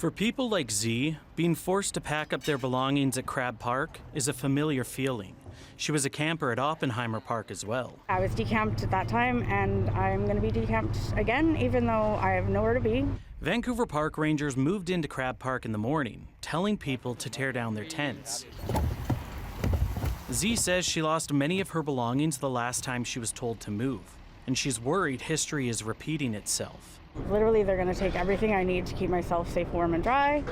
For people like Z, being forced to pack up their belongings at Crab Park is a familiar feeling. She was a camper at Oppenheimer Park as well. I was decamped at that time, and I'm going to be decamped again, even though I have nowhere to be. Vancouver park rangers moved into Crab Park in the morning, telling people to tear down their tents. Z says she lost many of her belongings the last time she was told to move, and she's worried history is repeating itself. Literally, they're going to take everything I need to keep myself safe, warm, and dry,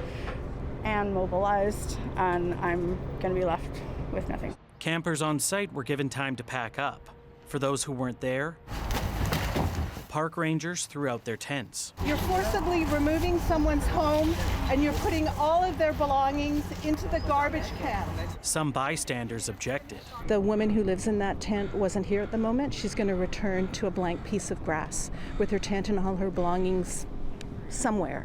and mobilized, and I'm going to be left with nothing. Campers on site were given time to pack up. For those who weren't there, park rangers threw out their tents. You're forcibly removing someone's home and you're putting all of their belongings into the garbage can. Some bystanders objected. The woman who lives in that tent wasn't here at the moment. She's going to return to a blank piece of grass with her tent and all her belongings somewhere.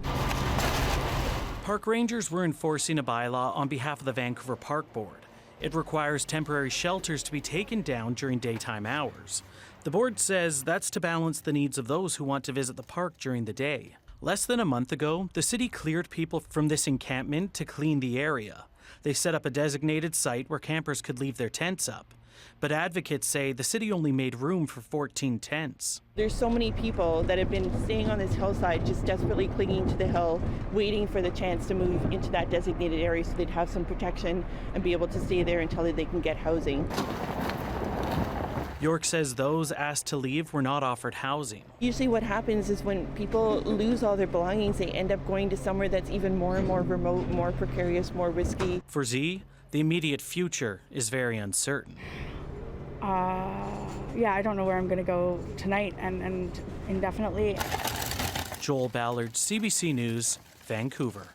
Park rangers were enforcing a bylaw on behalf of the Vancouver Park Board. It requires temporary shelters to be taken down during daytime hours. The board says that's to balance the needs of those who want to visit the park during the day. Less than a month ago, the city cleared people from this encampment to clean the area. They set up a designated site where campers could leave their tents up. But advocates say the city only made room for 14 tents. There's so many people that have been staying on this hillside, just desperately clinging to the hill, waiting for the chance to move into that designated area so they'd have some protection and be able to stay there until they can get housing. York says those asked to leave were not offered housing. Usually what happens is when people lose all their belongings, they end up going to somewhere that's even more and more remote, more precarious, more risky. For Z, the immediate future is very uncertain. Yeah, I don't know where I'm going to go tonight and indefinitely. Joel Ballard, CBC News, Vancouver.